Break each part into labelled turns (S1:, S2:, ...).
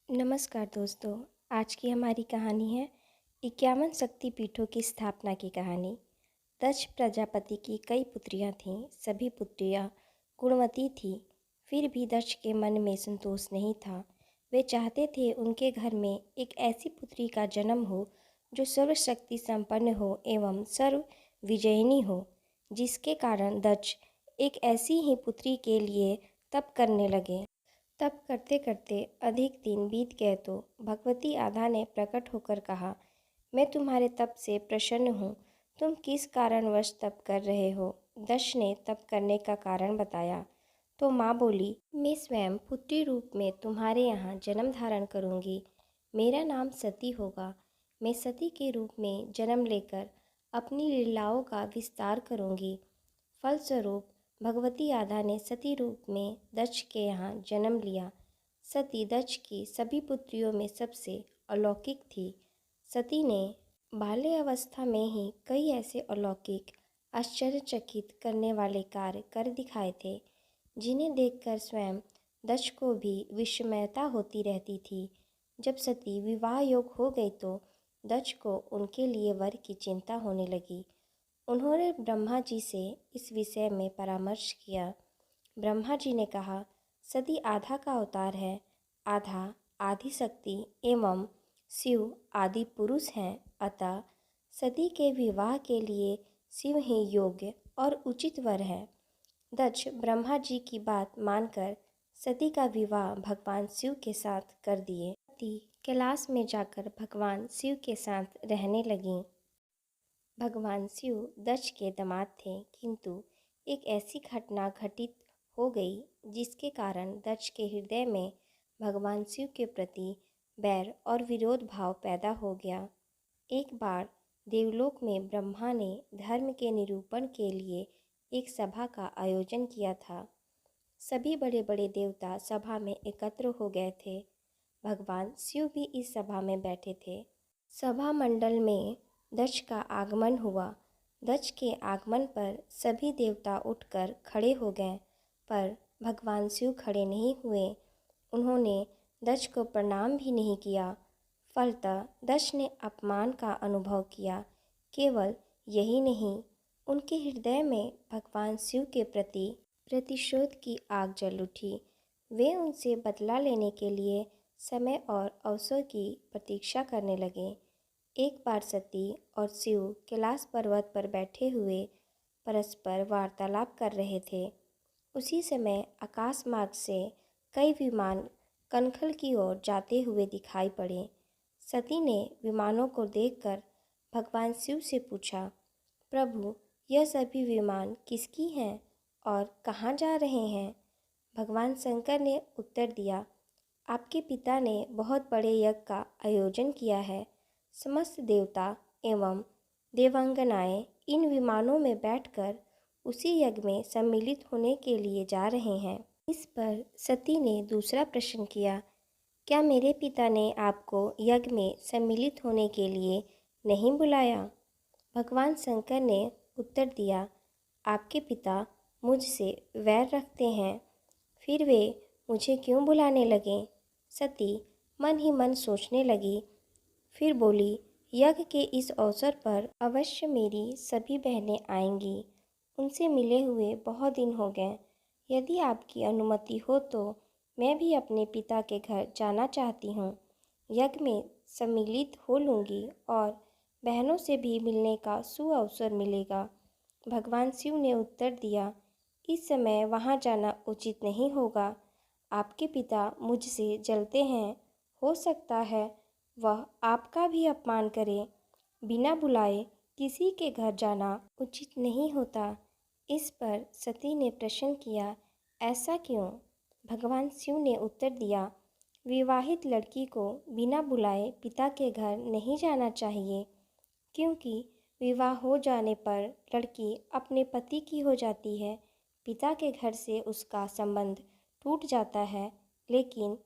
S1: नमस्कार दोस्तों। आज की हमारी कहानी है 51 शक्तिपीठों की स्थापना की कहानी। दक्ष प्रजापति की कई पुत्रियां थीं। सभी पुत्रियां गुणवती थीं। फिर भी दक्ष के मन में संतोष नहीं था। वे चाहते थे उनके घर में एक ऐसी पुत्री का जन्म हो जो सर्वशक्ति संपन्न हो एवं सर्व विजयिनी हो, जिसके कारण दक्ष एक ऐसी ही पुत्री के लिए तप करने लगे। तप करते करते अधिक दिन बीत गए तो भगवती आधा ने प्रकट होकर कहा, मैं तुम्हारे तप से प्रसन्न हूँ। तुम किस कारणवश तप कर रहे हो? दक्ष ने तप करने का कारण बताया तो माँ बोली, मैं स्वयं पुत्री रूप में तुम्हारे यहाँ जन्म धारण करूँगी। मेरा नाम सती होगा। मैं सती के रूप में जन्म लेकर अपनी लीलाओं का विस्तार करूँगी। फलस्वरूप भगवती आधा ने सती रूप में दक्ष के यहाँ जन्म लिया। सती दक्ष की सभी पुत्रियों में सबसे अलौकिक थी। सती ने बाल्य अवस्था में ही कई ऐसे अलौकिक आश्चर्यचकित करने वाले कार्य कर दिखाए थे, जिन्हें देखकर स्वयं दक्ष को भी विस्मयता होती रहती थी। जब सती विवाह योग हो गई तो दक्ष को उनके लिए वर की चिंता होने लगी। उन्होंने ब्रह्मा जी से इस विषय में परामर्श किया। ब्रह्मा जी ने कहा, सती आधा का अवतार है। आधा आदि शक्ति एवं शिव आदि पुरुष हैं। अतः सती के विवाह के लिए शिव ही योग्य और उचित वर है। दक्ष ब्रह्मा जी की बात मानकर सती का विवाह भगवान शिव के साथ कर दिए। सती कैलाश में जाकर भगवान शिव के साथ रहने लगीं। भगवान शिव दक्ष के दामाद थे, किंतु एक ऐसी घटना घटित हो गई जिसके कारण दक्ष के हृदय में भगवान शिव के प्रति बैर और विरोध भाव पैदा हो गया। एक बार देवलोक में ब्रह्मा ने धर्म के निरूपण के लिए एक सभा का आयोजन किया था। सभी बड़े बड़े देवता सभा में एकत्र हो गए थे। भगवान शिव भी इस सभा में बैठे थे। सभा मंडल में दक्ष का आगमन हुआ। दक्ष के आगमन पर सभी देवता उठकर खड़े हो गए, पर भगवान शिव खड़े नहीं हुए। उन्होंने दक्ष को प्रणाम भी नहीं किया। फलतः दक्ष ने अपमान का अनुभव किया। केवल यही नहीं, उनके हृदय में भगवान शिव के प्रति प्रतिशोध की आग जल उठी। वे उनसे बदला लेने के लिए समय और अवसर की प्रतीक्षा करने लगे। एक बार सती और शिव कैलाश पर्वत पर बैठे हुए परस्पर वार्तालाप कर रहे थे। उसी समय आकाश मार्ग से कई विमान कनखल की ओर जाते हुए दिखाई पड़े। सती ने विमानों को देखकर भगवान शिव से पूछा, प्रभु, यह सभी विमान किसकी हैं और कहाँ जा रहे हैं? भगवान शंकर ने उत्तर दिया, आपके पिता ने बहुत बड़े यज्ञ का आयोजन किया है। समस्त देवता एवं देवांगनाएं इन विमानों में बैठकर उसी यज्ञ में सम्मिलित होने के लिए जा रहे हैं। इस पर सती ने दूसरा प्रश्न किया, क्या मेरे पिता ने आपको यज्ञ में सम्मिलित होने के लिए नहीं बुलाया? भगवान शंकर ने उत्तर दिया, आपके पिता मुझसे वैर रखते हैं, फिर वे मुझे क्यों बुलाने लगे? सती मन ही मन सोचने लगी। फिर बोली, यज्ञ के इस अवसर पर अवश्य मेरी सभी बहनें आएंगी। उनसे मिले हुए बहुत दिन हो गए। यदि आपकी अनुमति हो तो मैं भी अपने पिता के घर जाना चाहती हूँ। यज्ञ में सम्मिलित हो लूँगी और बहनों से भी मिलने का सुअवसर मिलेगा। भगवान शिव ने उत्तर दिया, इस समय वहाँ जाना उचित नहीं होगा। आपके पिता मुझसे जलते हैं। हो सकता है वह आपका भी अपमान करें। बिना बुलाए किसी के घर जाना उचित नहीं होता। इस पर सती ने प्रश्न किया, ऐसा क्यों? भगवान शिव ने उत्तर दिया, विवाहित लड़की को बिना बुलाए पिता के घर नहीं जाना चाहिए, क्योंकि विवाह हो जाने पर लड़की अपने पति की हो जाती है। पिता के घर से उसका संबंध टूट जाता है। लेकिन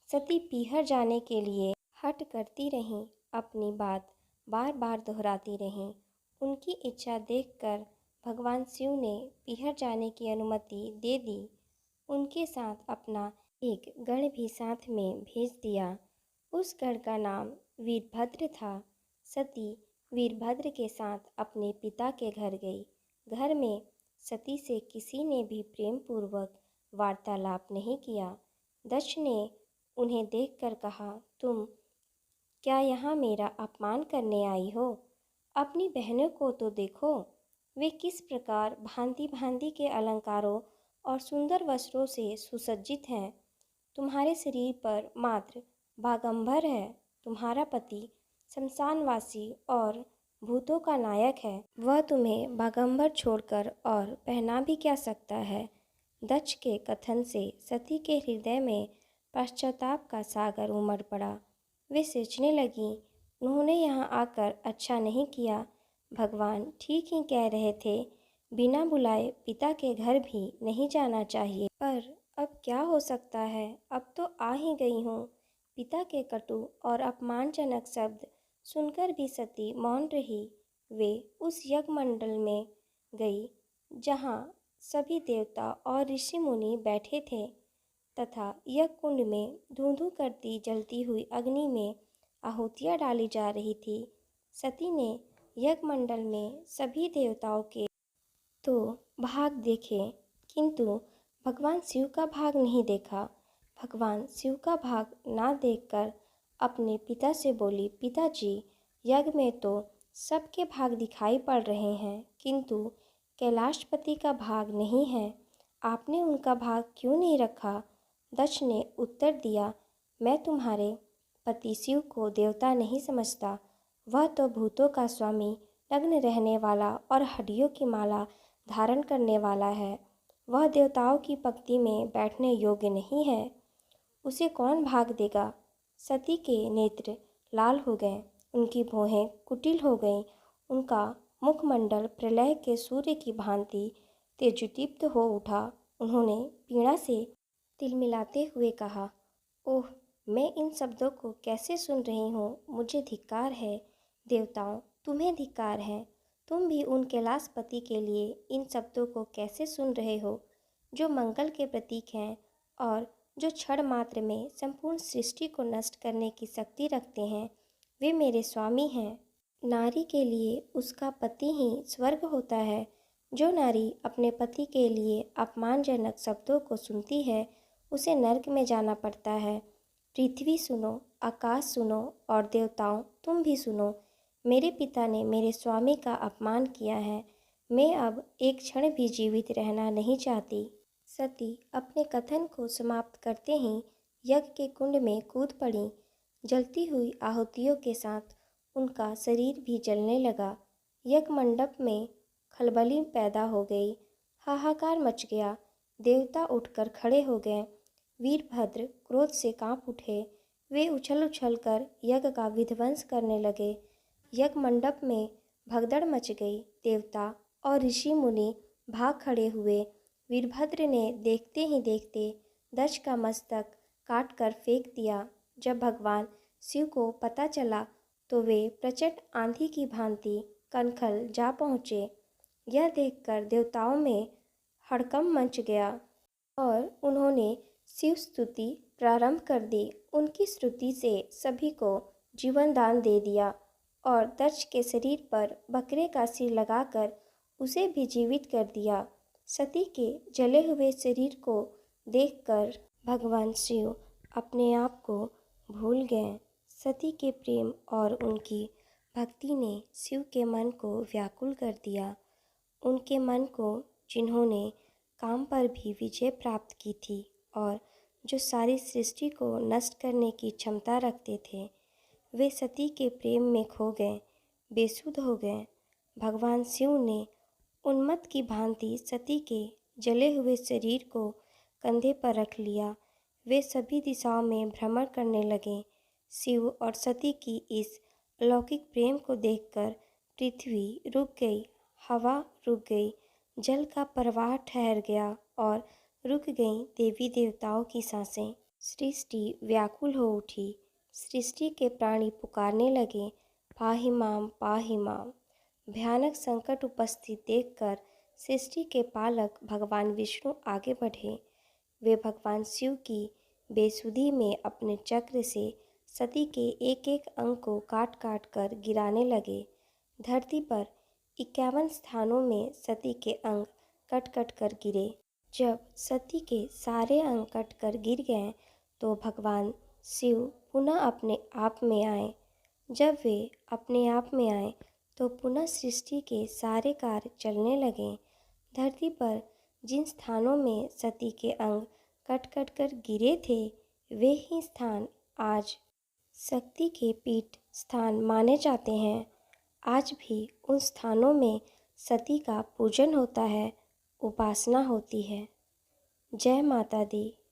S1: सती पीहर जाने के लिए हठ करती रहीं, अपनी बात बार बार दोहराती रहीं। उनकी इच्छा देखकर भगवान शिव ने पीहर जाने की अनुमति दे दी। उनके साथ अपना एक गण भी साथ में भेज दिया। उस गढ़ का नाम वीरभद्र था। सती वीरभद्र के साथ अपने पिता के घर गई। घर में सती से किसी ने भी प्रेम पूर्वक वार्तालाप नहीं किया। दक्ष ने उन्हें देखकर कहा, तुम क्या यहाँ मेरा अपमान करने आई हो? अपनी बहनों को तो देखो, वे किस प्रकार भांति भांति के अलंकारों और सुंदर वस्त्रों से सुसज्जित हैं। तुम्हारे शरीर पर मात्र बागंबर है। तुम्हारा पति शमशानवासी और भूतों का नायक है। वह तुम्हें बागंबर छोड़कर और पहना भी क्या सकता है? दक्ष के कथन से सती के हृदय में पश्चाताप का सागर उमड़ पड़ा। वे सोचने लगीं, उन्होंने यहाँ आकर अच्छा नहीं किया। भगवान ठीक ही कह रहे थे, बिना बुलाए पिता के घर भी नहीं जाना चाहिए। पर अब क्या हो सकता है? अब तो आ ही गई हूँ। पिता के कटु और अपमानजनक शब्द सुनकर भी सती मौन रही। वे उस यज्ञ मंडल में गई जहाँ सभी देवता और ऋषि मुनि बैठे थे तथा यज्ञ कुंड में धूं-धूं करती जलती हुई अग्नि में आहुतियाँ डाली जा रही थी। सती ने यज्ञ मंडल में सभी देवताओं के तो भाग देखे, किंतु भगवान शिव का भाग नहीं देखा। भगवान शिव का भाग ना देखकर अपने पिता से बोली, पिताजी, यज्ञ में तो सबके भाग दिखाई पड़ रहे हैं, किंतु कैलाशपति का भाग नहीं है। आपने उनका भाग क्यों नहीं रखा? दक्ष ने उत्तर दिया, मैं तुम्हारे पति शिव को देवता नहीं समझता। वह तो भूतों का स्वामी, नग्न रहने वाला और हड्डियों की माला धारण करने वाला है। वह देवताओं की पंक्ति में बैठने योग्य नहीं है। उसे कौन भाग देगा? सती के नेत्र लाल हो गए, उनकी भौहें कुटिल हो गईं, उनका मुखमंडल प्रलय के सूर्य की भांति तेजोदीप्त हो उठा। उन्होंने पीड़ा से तिलमिलाते हुए कहा, ओह, मैं इन शब्दों को कैसे सुन रही हूँ? मुझे धिक्कार है। देवताओं, तुम्हें धिक्कार है। तुम भी उन कैलाशपति के लिए इन शब्दों को कैसे सुन रहे हो, जो मंगल के प्रतीक हैं और जो क्षण मात्र में संपूर्ण सृष्टि को नष्ट करने की शक्ति रखते हैं। वे मेरे स्वामी हैं। नारी के लिए उसका पति ही स्वर्ग होता है। जो नारी अपने पति के लिए अपमानजनक शब्दों को सुनती है, उसे नरक में जाना पड़ता है। पृथ्वी सुनो, आकाश सुनो और देवताओं तुम भी सुनो। मेरे पिता ने मेरे स्वामी का अपमान किया है। मैं अब एक क्षण भी जीवित रहना नहीं चाहती। सती अपने कथन को समाप्त करते ही यज्ञ के कुंड में कूद पड़ी। जलती हुई आहुतियों के साथ उनका शरीर भी जलने लगा। यज्ञ मंडप में खलबली पैदा हो गई। हाहाकार मच गया। देवता उठकर खड़े हो गए। वीरभद्र क्रोध से कांप उठे। वे उछल उछल कर यज्ञ का विध्वंस करने लगे। यज्ञ मंडप में भगदड़ मच गई। देवता और ऋषि मुनि भाग खड़े हुए। वीरभद्र ने देखते ही देखते दक्ष का मस्तक काट कर फेंक दिया। जब भगवान शिव को पता चला तो वे प्रचंड आंधी की भांति कनखल जा पहुँचे। यह देखकर देवताओं में हड़कंप मच गया और उन्होंने शिव स्तुति प्रारंभ कर दी। उनकी स्तुति से सभी को जीवन दान दे दिया और दक्ष के शरीर पर बकरे का सिर लगाकर उसे भी जीवित कर दिया। सती के जले हुए शरीर को देखकर भगवान शिव अपने आप को भूल गए। सती के प्रेम और उनकी भक्ति ने शिव के मन को व्याकुल कर दिया। उनके मन को, जिन्होंने काम पर भी विजय प्राप्त की थी और जो सारी सृष्टि को नष्ट करने की क्षमता रखते थे, वे सती के प्रेम में खो गए, बेसुध हो गए। भगवान शिव ने उन्मत्त की भांति सती के जले हुए शरीर को कंधे पर रख लिया। वे सभी दिशाओं में भ्रमण करने लगे। शिव और सती की इस अलौकिक प्रेम को देखकर पृथ्वी रुक गई, हवा रुक गई, जल का प्रवाह ठहर गया और रुक गईं देवी देवताओं की सांसें। सृष्टि व्याकुल हो उठी। सृष्टि के प्राणी पुकारने लगे, पाहि माम, पाहि माम। भयानक संकट उपस्थित देखकर सृष्टि के पालक भगवान विष्णु आगे बढ़े। वे भगवान शिव की बेसुधी में अपने चक्र से सती के एक एक अंग को काट काट कर गिराने लगे। धरती पर 51 स्थानों में सती के अंग कट कट कर गिरे। जब सती के सारे अंग कट कर गिर गए तो भगवान शिव पुनः अपने आप में आए। जब वे अपने आप में आए तो पुनः सृष्टि के सारे कार्य चलने लगे। धरती पर जिन स्थानों में सती के अंग कट कट कर गिरे थे वे ही स्थान आज शक्ति के पीठ स्थान माने जाते हैं। आज भी उन स्थानों में सती का पूजन होता है, उपासना होती है। जय माता दी।